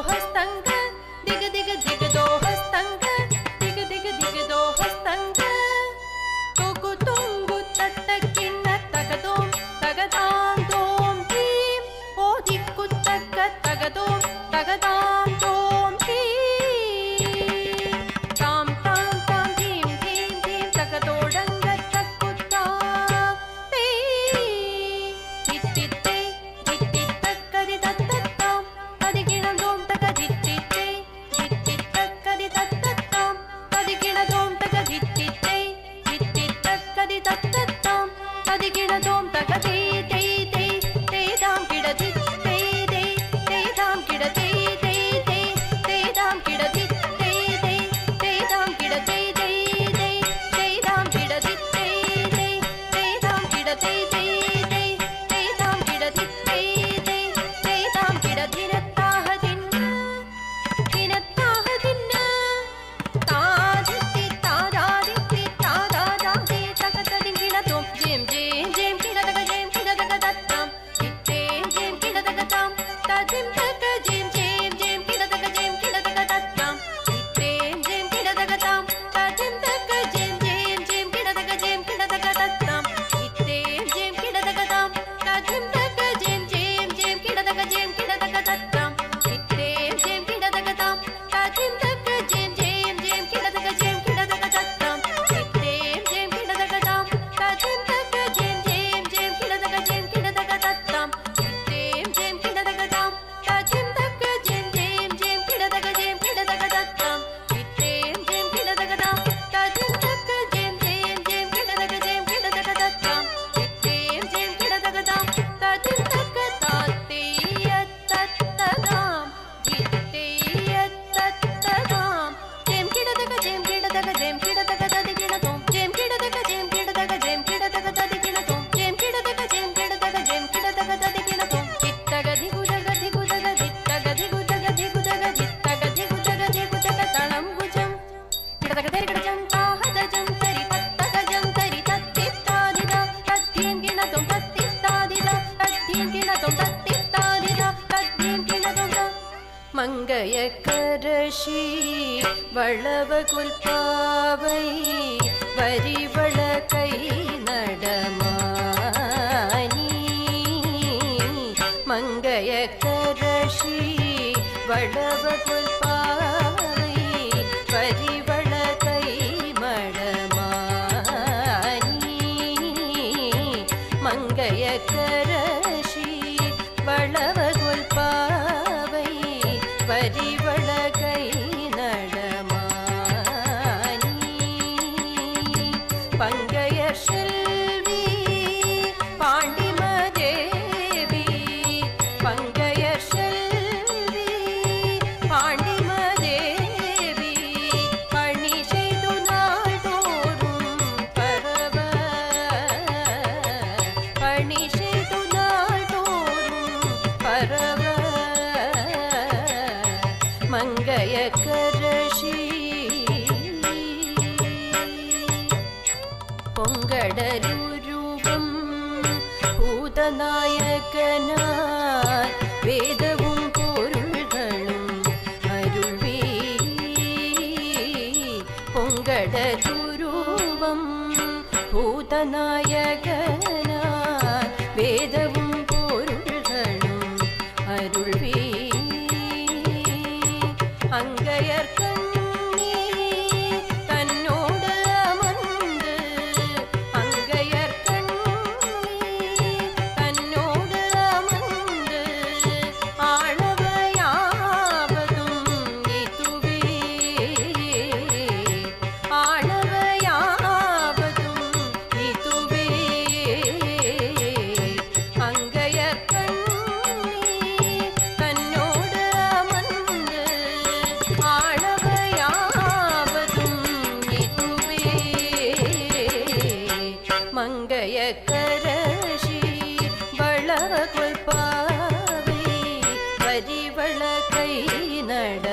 ಹಸ್ತಂಗ ದಿಗ ದಿಗ ದಿಗದೋ ಹಸ್ತಂಗ ದಿಗ ದಿಗ ದಿಗದೋ ಹಸ್ತಂಗ ತೊಗು ತೊಂಗು ತಟ್ಟ ಕಿಣ್ಣ ತಗದೋಂ ತಗದಾಂ ದೋಂ ಧೀಂ ಓ ದಿಕ್ಕು ತಕ್ಕ ತಗದೋಂ ತಗದಾಂ ದೋಂ ಧೀಂ ತಾಂ ತಾಂ ತಾಂ ಧೀಂ ಧೀಂ ಧೀಂ ತಗದೋಡಂಗ ತಕ್ಕುತ್ತಾ ತೇ ದಿತ್ತಿತ್ತೆ ದಿತ್ತಿತ್ತಕ್ಕದಿ ತತ್ತತ್ತಾಂ ತದಿಗಿಣದೋಂ ತಗ ದಿತ್ತಿತ್ತೆ ದಿತ್ತಿತ್ತಕ್ಕದಿ ತತ್ತತ್ತಾಂ ತದಿಗಿಣದೋಂ ತಗ ದಿತ್ತಿತ್ತೆ ದಿತ್ತಿತ್ತಕ್ಕದಿ ತತ್ತತ್ತಾಂ ತದಿಗಿಣದೋಂ ತಗ ತೇ ತೇ ತೇ ತೇದಾಂ ಗಿಡದಿ ತೇ ತೇ ತೇದಾಂ ಗಿಡದಿ ತೇ ತೇ ತೇದಾಂ ಗಿಡದಿ ತೇ ತೇ ತೇದಾಂ ಗಿಡದಿ ತೇ ತೇ ತೇದಾಂ ಗಿಡದಿ ತೇ ತೇ ತೇದಾಂ ಗಿಡದಿ ತೇ ತೇ ತೇದಾಂ ಗಿಡದಿ ತೇ ತೇ ತೇದಾಂ ಗಿಡದಿನತ್ತಾಹದಿನ್ನ ದಿನತ್ತಾಹದಿನ್ನ ತಾದಿತ್ತಿ ತಾದಾದಿತ್ತಿ ತಾದಾದಾದಿ ತಗತದಿಂಗಿಣತೋಂ ಜೇಂ ಜೇಂ ಜೇಂ ಕಿಡದಗ ಜೇಂ ಕಿಡದಗ ದತ್ತಾಂ ಇತ್ತೇಂ ಜೇಂ ಕಿಡದಗ ತಾಂ ತದಿಂ ತಗ ಜೇಂ ಜೇಂ ಜೇಂ ಕಿಡದಗ ಜೇಂ ಕಿಡದಗ ದತ್ತಾಂ ಇತ್ತೇಂ ಜೇಂ ಕಿಡದಗ ತಾಂ ತದಿಂ ತಗ ಜೇಂ ಜೇಂ ಜೇಂ ಕಿಡದಗ ಜೇಂ ಕಿಡದಗ ದತ್ತಾಂ ಇತ್ತೇಂ ಜೇಂ ಕಿಡದಗ ತಾಂ ತದಿಂ ತಗ ಜೇಂ ಜೇಂ ಜೇಂ ಕಿಡದಗ ಜೇಂ ಕಿಡದಗ ದತ್ತಾಂ ಇತ್ತೇಂ ಜೇಂ ಕಿಡದಗ ತಾಂ ತದಿಂ ತಗ ಜೇಂ ಜೇಂ ಜೇಂ ಕಿಡದಗ ಜೇಂ ಕಿಡದಗ ದತ್ತಾಂ ಇತ್ತೇಂ ಜೇಂ ಕಿಡದಗ ತಾಂ ತದಿಂ ತಗ ಜೇಂ ಜೇಂ ಜೇಂ ಕಿಡದಗ ಜೇಂ ಕಿಡದಗ ದತ್ತಾಂ ಇತ್ತೇಂ ಜೇಂ ಕಿಡದಗ ತಾಂ ತದಿಂ ತಗ ಜೇಂ ಜೇಂ ಜೇಂ ಕಿಡದಗ ಜೇಂ ಕಿಡದಗ ದತ್ತಾಂ ಇತ್ತೇಂ ಜೇಂ ಕಿಡದಗ ತಾಂ ತದಿಂ ತಗ ಜೇಂ ಜೇಂ ಜೇಂ ಕಿಡದಗ ಜೇಂ ಕಿಡದಗ ದತ್ತಾಂ ಇತ್ತೇಂ ಜೇಂ ಕಿಡದಗ ತಾಂ ತದಿಂ ತಗ ತಾತ್ತೇಯ ತತ್ತದಾಂ ಇತ್ತೇಯ ತತ್ತದಾಂ ಜೇಂ ಕಿಡದಗ ಜೇಂ ಕಿಡದಗ ಜೇಂ ಕಿಡದಗ ತದಿಗಿಣತೋಂ ಜೇಂ ಕಿಡದಗ ಜೇಂ ಕಿಡದಗ ಜೇಂ ಕಿಡದಗ ತದಿಗಿಣತೋಂ ಜೇಂ ಕಿಡದಗ ಜೇಂ ಕಿಡದಗ ಜೇಂ ಕಿಡದಗ ತದಿಗಿಣತೋಂ ಚಿತ್ತಗ ದಿಗುದಗ ದಿಗುದಗ ದಿತ್ತಗ ದಿಗುದಗ ದಿಗುದಗ ದಿತ್ತಗ ದಿಗುದಗ ದಿಗುದಗ ತಳಂಬುಜಂ ಕಿಡದಗ ತೆರಿಗಡ ಜಂ ತಾಹದ ಜಂ ತರಿ ತತ್ತಗ ಜಂ ತರಿ ತತ್ತಿತ್ತಾದಿದ ತದ್ಧೀಂ ಗಿಣತೋಂ ತತ್ತಿತ್ತಾದಿದ ತದ್ಧೀಂ ಗಿಣತೋಂ ತತ್ತಿತ್ತಾದಿದ ತದ್ಧೀಂ ಗಿಣತೋಂ மங்கைய கரஷி வளவ குல்பாவை வரிவள கை நடமானி மங்கைய கரஷி வளவ குல்பாவை வரிவள கை மடமானி மங்கைய கரஷி வளவ குல்பாவை வரிவள கை நடமானி பங்கைய செல்வி பாண்டிமதேவி பங்கைய செல்வி பாண்டிமதேவி பணி செய்து நாள்தோறும் பரவ பணி செய்து நாள்தோறும் பரவ மங்கைய கரஷி பொங்கடருருவம் பூதநாயகனார் வேதவும் பொருள்களும் அருள்வே பொங்கடருருவம் பூதநாயகனார் வேதவும் பொருள்களும் அருள்வே அங்கையர் கண்ணி தன்னோடு அமர்ந்து அங்கையர் கண்ணி தன்னோடு அமர்ந்து ஆளவையாவதும் இதுவே ஆளவையாவதும் இதுவே அங்கையர் கண்ணி தன்னோடு அமர்ந்து ஆளவையாவதும் இதுவே மங்கைய கரஷி வளவ குல்பாவை வரிவள கை நட